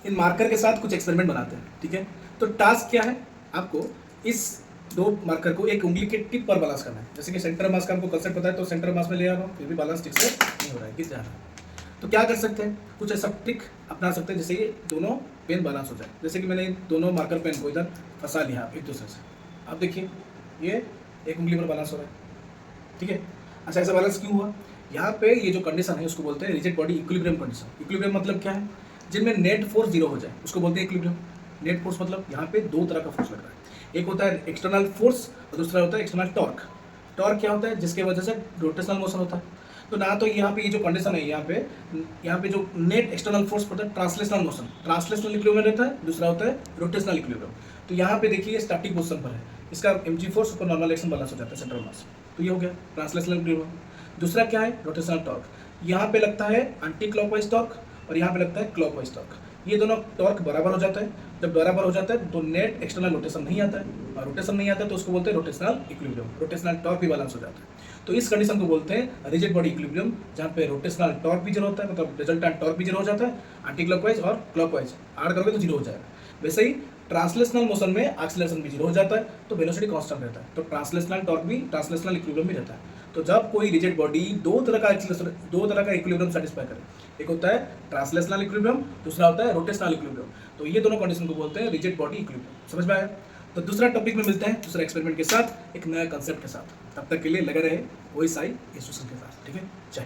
इन marker के साथ कुछ एक्सपेरिमेंट बनाते हैं, ठीक है। तो टास्क क्या है, आपको इस दो मार्कर को एक उंगली के टिप पर बैलेंस करना है। जैसे कि सेंटर मास का हमको कंसेप्ट पता है, तो सेंटर मास में ले आ रहा हूँ, फिर भी बैलेंस ठीक से नहीं हो रहा है, गिर जा रहा है। तो क्या कर सकते हैं, कुछ ऐसा ट्रिक अपना सकते हैं जैसे ये दोनों पेन बैलेंस हो जाए। जैसे कि मैंने इन दोनों मार्कर पेन को इधर फंसा लिया एक दूसरे से, आप देखिए ये एक उंगली पर बैलेंस हो रहा है, ठीक है। अच्छा, ऐसा बैलेंस क्यों हुआ, यहाँ पे ये जो कंडीशन है उसको बोलते हैं rigid body equilibrium condition. Equilibrium मतलब क्या है, जिनमें नेट फोर्स जीरो हो जाए उसको बोलते हैं इक्विलिब्रियम। नेट फोर्स मतलब यहाँ पे दो तरह का फोर्स लग रहा है, एक होता है एक्सटर्नल फोर्स और दूसरा होता है एक्सटर्नल टॉर्क। टॉर्क क्या होता है, जिसके वजह से रोटेशनल मोशन होता है। तो ना तो यहाँ पे ये जो कंडीशन है, यहाँ पे जो नेट एक्सटर्नल फोर्स होता है ट्रांसलेशनल मोशन, ट्रांसलेशनल इक्विलिब्रियम रहता है, दूसरा होता है रोटेशनल इक्विलिब्रियम। तो यहाँ पे देखिए स्टैटिक पोजीशन पर है, इसका mg फोर्स ऊपर नॉर्मल एक्शन बैलेंस हो जाता है सेंट्रल मास। तो ये हो गया ट्रांसलेशनल इक्विलिब्रियम। दूसरा क्या है, रोटेशनल टॉर्क। यहाँ पे लगता है एंटी क्लॉकवाइज टॉर्क और यहाँ पे लगता है क्लॉकवाइज टॉर्क। ये दोनों टॉर्क बराबर हो जाता है, जब बराबर हो जाता है तो नेट एक्सटर्नल रोटेशन नहीं आता है, और रोटेशन नहीं आता है तो उसको बोलते हैं रोटेशनल इक्विलिब्रियम। रोटेशनल टॉर्क भी बैलेंस हो जाता है। तो इस कंडीशन को बोलते हैं रिजिड बॉडी इक्विलिब्रियम, जहाँ पे रोटेशनल टॉर्क भी जीरो होता है, मतलब रिजल्टेंट टॉर्क भी जीरो हो जाता है, एंटी क्लॉकवाइज और क्लॉकवाइज ऐड करोगे तो जीरो हो जाएगा। वैसे ही ट्रांसलेशनल मोशन में एक्सीलरेशन भी जीरो हो जाता है, तो वेलोसिटी कांस्टेंट रहता है। तो ट्रांसलेशनल टॉर्क भी ट्रांसलेशनल इक्विलिब्रियम भी रहता है। तो जब कोई रिजिड बॉडी दो तरह का इक्विलिब्रियम सेटिस्फाई करे, एक होता है ट्रांसलेशनल इक्विलिब्रियम, दूसरा होता है रोटेशनल इक्विलिब्रियम, तो ये दोनों कंडीशन को बोलते हैं रिजिड बॉडी इक्विलिब्रियम। समझ में आया। तो दूसरा टॉपिक में मिलते हैं दूसरा एक्सपेरिमेंट के साथ, एक नया कंसेप्ट के साथ। तब तक के लिए लगे रहे OSI इंस्टीट्यूशन के साथ, ठीक है। जय